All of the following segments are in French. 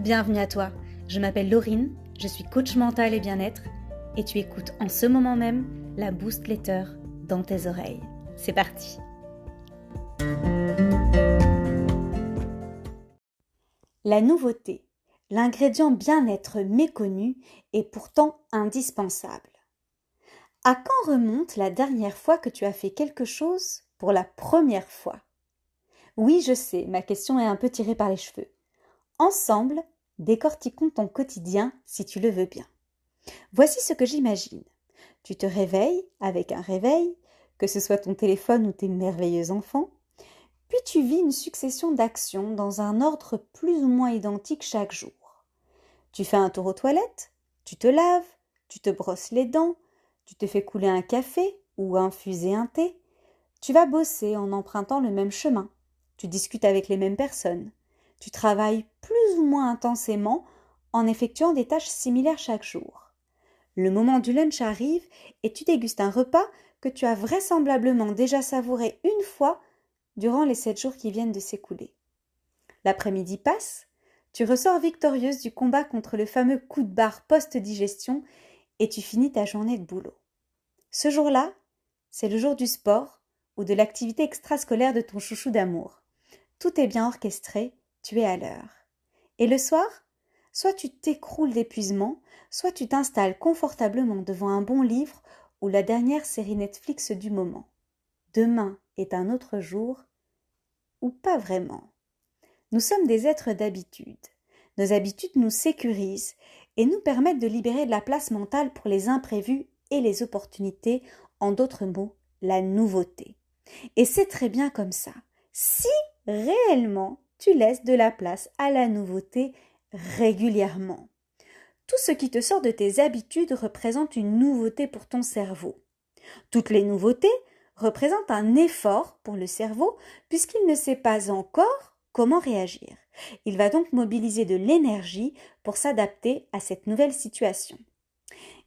Bienvenue à toi, je m'appelle Laurine, je suis coach mental et bien-être et tu écoutes en ce moment même la Boost Letter dans tes oreilles. C'est parti! La nouveauté, l'ingrédient bien-être méconnu et pourtant indispensable. À quand remonte la dernière fois que tu as fait quelque chose pour la première fois? Oui, je sais, ma question est un peu tirée par les cheveux. Ensemble, décortiquons ton quotidien si tu le veux bien. Voici ce que j'imagine. Tu te réveilles avec un réveil, que ce soit ton téléphone ou tes merveilleux enfants, puis tu vis une succession d'actions dans un ordre plus ou moins identique chaque jour. Tu fais un tour aux toilettes, tu te laves, tu te brosses les dents, tu te fais couler un café ou infuser un thé, tu vas bosser en empruntant le même chemin, tu discutes avec les mêmes personnes, tu travailles plus ou moins intensément en effectuant des tâches similaires chaque jour. Le moment du lunch arrive et tu dégustes un repas que tu as vraisemblablement déjà savouré une fois durant les 7 jours qui viennent de s'écouler. L'après-midi passe, tu ressors victorieuse du combat contre le fameux coup de barre post-digestion et tu finis ta journée de boulot. Ce jour-là, c'est le jour du sport ou de l'activité extrascolaire de ton chouchou d'amour. Tout est bien orchestré, tu es à l'heure. Et le soir, soit tu t'écroules d'épuisement, soit tu t'installes confortablement devant un bon livre ou la dernière série Netflix du moment. Demain est un autre jour, ou pas vraiment. Nous sommes des êtres d'habitude. Nos habitudes nous sécurisent et nous permettent de libérer de la place mentale pour les imprévus et les opportunités, en d'autres mots, la nouveauté. Et c'est très bien comme ça. Si réellement tu laisses de la place à la nouveauté régulièrement. Tout ce qui te sort de tes habitudes représente une nouveauté pour ton cerveau. Toutes les nouveautés représentent un effort pour le cerveau puisqu'il ne sait pas encore comment réagir. Il va donc mobiliser de l'énergie pour s'adapter à cette nouvelle situation.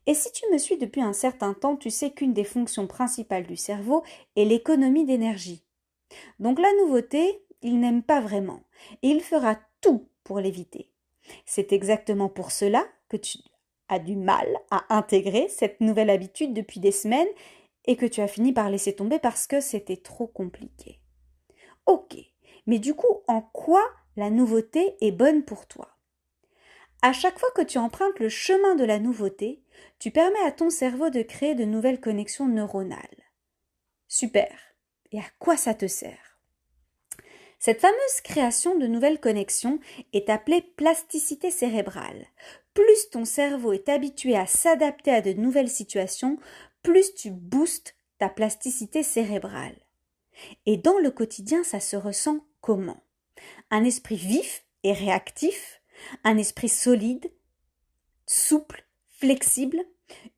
Et si tu me suis depuis un certain temps, tu sais qu'une des fonctions principales du cerveau est l'économie d'énergie. Donc la nouveauté, il n'aime pas vraiment et il fera tout pour l'éviter. C'est exactement pour cela que tu as du mal à intégrer cette nouvelle habitude depuis des semaines et que tu as fini par laisser tomber parce que c'était trop compliqué. Ok, mais du coup, en quoi la nouveauté est bonne pour toi? À chaque fois que tu empruntes le chemin de la nouveauté, tu permets à ton cerveau de créer de nouvelles connexions neuronales. Super. Et à quoi ça te sert? Cette fameuse création de nouvelles connexions est appelée plasticité cérébrale. Plus ton cerveau est habitué à s'adapter à de nouvelles situations, plus tu boostes ta plasticité cérébrale. Et dans le quotidien, ça se ressent comment? Un esprit vif et réactif, un esprit solide, souple, flexible,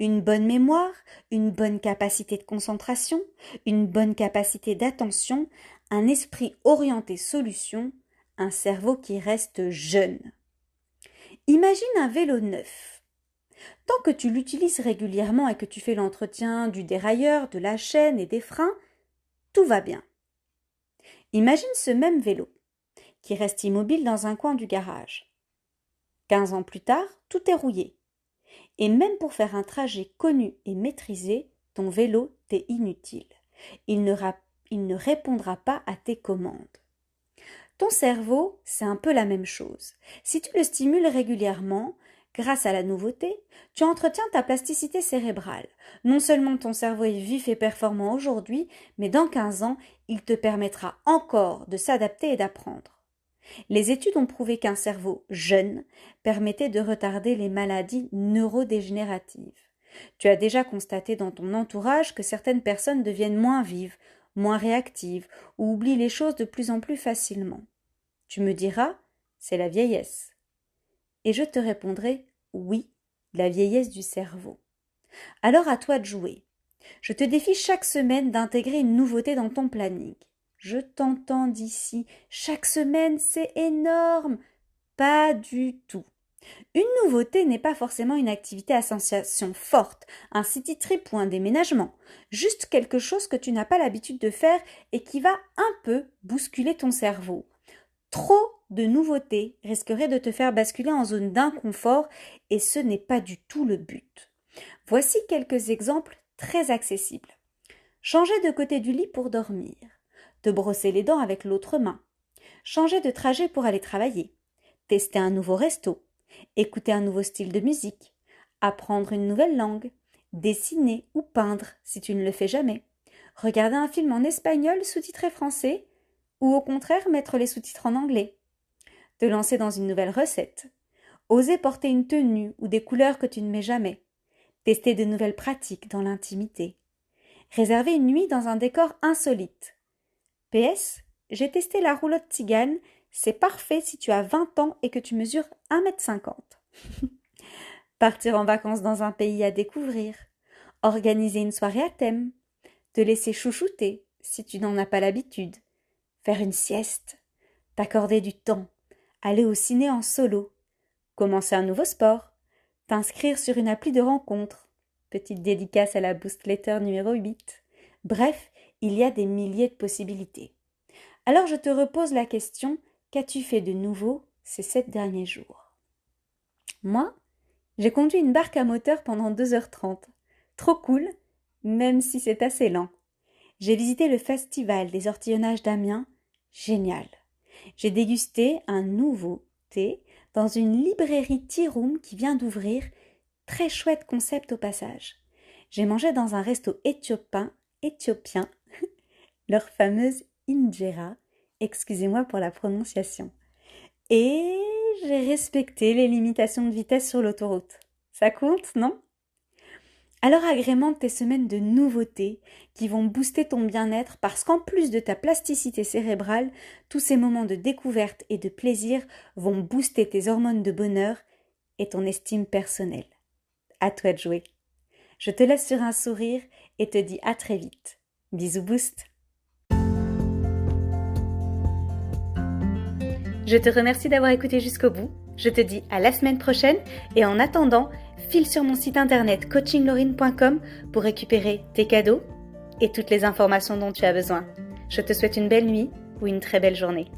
une bonne mémoire, une bonne capacité de concentration, une bonne capacité d'attention, un esprit orienté solution, un cerveau qui reste jeune. Imagine un vélo neuf. Tant que tu l'utilises régulièrement et que tu fais l'entretien du dérailleur, de la chaîne et des freins, tout va bien. Imagine ce même vélo qui reste immobile dans un coin du garage. 15 ans plus tard, tout est rouillé. Et même pour faire un trajet connu et maîtrisé, ton vélo t'est inutile. Il ne répondra pas à tes commandes. Ton cerveau, c'est un peu la même chose. Si tu le stimules régulièrement, grâce à la nouveauté, tu entretiens ta plasticité cérébrale. Non seulement ton cerveau est vif et performant aujourd'hui, mais dans 15 ans, il te permettra encore de s'adapter et d'apprendre. Les études ont prouvé qu'un cerveau jeune permettait de retarder les maladies neurodégénératives. Tu as déjà constaté dans ton entourage que certaines personnes deviennent moins vives, moins réactives ou oublient les choses de plus en plus facilement. Tu me diras, c'est la vieillesse. Et je te répondrai, oui, la vieillesse du cerveau. Alors à toi de jouer. Je te défie chaque semaine d'intégrer une nouveauté dans ton planning. Je t'entends d'ici. Chaque semaine, c'est énorme. Pas du tout. Une nouveauté n'est pas forcément une activité à sensation forte, un city trip ou un déménagement. Juste quelque chose que tu n'as pas l'habitude de faire et qui va un peu bousculer ton cerveau. Trop de nouveautés risquerait de te faire basculer en zone d'inconfort et ce n'est pas du tout le but. Voici quelques exemples très accessibles. Changer de côté du lit pour dormir, te brosser les dents avec l'autre main, changer de trajet pour aller travailler, tester un nouveau resto, écouter un nouveau style de musique, apprendre une nouvelle langue, dessiner ou peindre si tu ne le fais jamais, regarder un film en espagnol sous-titré français ou au contraire mettre les sous-titres en anglais, te lancer dans une nouvelle recette, oser porter une tenue ou des couleurs que tu ne mets jamais, tester de nouvelles pratiques dans l'intimité, réserver une nuit dans un décor insolite. PS, j'ai testé la roulotte tzigane, c'est parfait si tu as 20 ans et que tu mesures 1,50 m. Partir en vacances dans un pays à découvrir, organiser une soirée à thème, te laisser chouchouter si tu n'en as pas l'habitude, faire une sieste, t'accorder du temps, aller au ciné en solo, commencer un nouveau sport, t'inscrire sur une appli de rencontre, petite dédicace à la Boost Letter numéro 8. Bref, il y a des milliers de possibilités. Alors je te repose la question, qu'as-tu fait de nouveau ces 7 derniers jours? Moi, j'ai conduit une barque à moteur pendant 2h30. Trop cool, même si c'est assez lent. J'ai visité le festival des ortillonnages d'Amiens. Génial. J'ai dégusté un nouveau thé dans une librairie Tea Room qui vient d'ouvrir. Très chouette concept au passage. J'ai mangé dans un resto éthiopien, leur fameuse injera. Excusez-moi pour la prononciation. Et j'ai respecté les limitations de vitesse sur l'autoroute. Ça compte, non? Alors agrémente tes semaines de nouveautés qui vont booster ton bien-être parce qu'en plus de ta plasticité cérébrale, tous ces moments de découverte et de plaisir vont booster tes hormones de bonheur et ton estime personnelle. À toi de jouer. Je te laisse sur un sourire et te dis à très vite. Bisous Boost. Je te remercie d'avoir écouté jusqu'au bout. Je te dis à la semaine prochaine et en attendant, file sur mon site internet coachinglaurine.com pour récupérer tes cadeaux et toutes les informations dont tu as besoin. Je te souhaite une belle nuit ou une très belle journée.